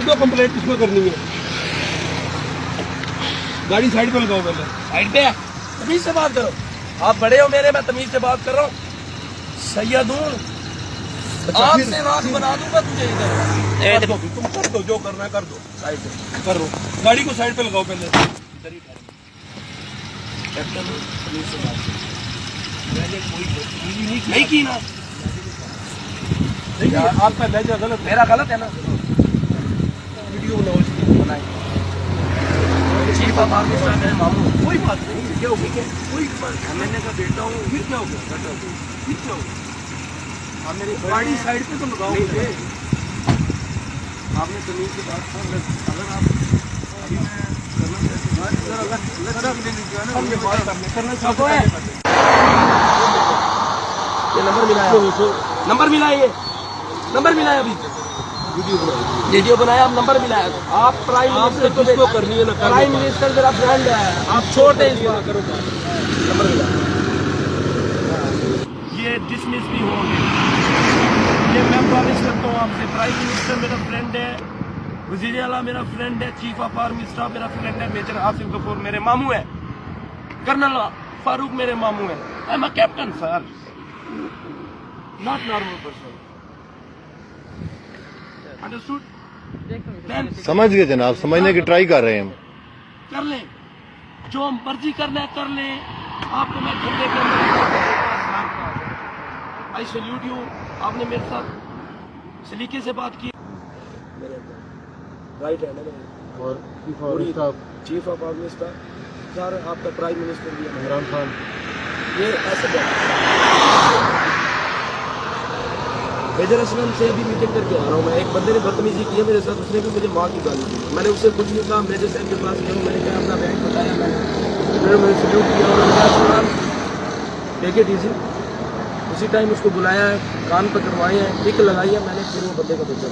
दो कंप्लेंट किसको करनी है। गाड़ी साइड पे लगाओ, पहले साइड पे तमीज से बात करो। आप बड़े हो मेरे, मैं तमीज से बात कर रहा हूँ। सैयद हूँ, आपसे रात बना दूंगा तुझे इधर। तुम कर दो, जो करना है कर दो, साइड पे कर दो। गाड़ी को साइड पे लगाओ पहले। नहीं की ना, आपका लहजा गलत, मेरा गलत है ना। वीडियो बनाओ। चीफ ऑफ आर्मी स्टाफ मेरे मामू। कोई बात नहीं, क्या हो गया, कोई बात, मैंने का बेटा हूँ, फिर क्या हो गया, फिर क्या हो गया। आप मेरी गाड़ी साइड पे तो लगाओ। आपने तमीज की बात कर, अगर आप अभी ये नंबर मिला है, नंबर मिला है, ये नंबर मिला है। अभी वीडियो बनाया, आप नंबर मिला है। आप प्राइम मिनिस्टर को किसको करनी है ना, प्राइम मिनिस्टर मेरा फ्रेंड है, आप छोड़ दें इसको। नंबर मिला, ये डिसमिस भी होंगे। ये मैं प्रॉमिस करता हूँ आपसे, प्राइम मिनिस्टर मेरा फ्रेंड है, वज़ीर आला मेरा फ्रेंड है, चीफ ऑफ आर्मी स्टाफ मेरा फ्रेंड है, मेजर आसिफ गफूर मेरे मामू है, कर्नल फारूक मेरे मामू है। I am a captain sir, not normal person. Understood? समझ गए जनाब, समझने की ट्राई कर रहे हैं हम। कर लें, जो मर्जी करना है कर लें। आपको मैं झंडे के अंदर आई सैल्यूट यू। आपने मेरे साथ सलीके से बात की। राइट हैंड है और chief of army staff sir, आपका प्राइम मिनिस्टर भी है इमरान खान। ये ऐसे मेजर असलम से अभी मीटिंग करके आ रहा हूँ मैं। एक बंदे ने बदतमीजी की है मेरे साथ, उसने भी मुझे माँ की गाली दी। मैंने उससे कुछ नहीं कहा, मेजर साहब के पास गया, मैंने क्या अपना बैंक बताया, मैंने मुझे सल्यूट किया और टेक इट इजी। उसी टाइम उसको बुलाया है, कान पर करवाए हैं, टिक लगाई है मैंने, फिर वो बंदे का बच्चा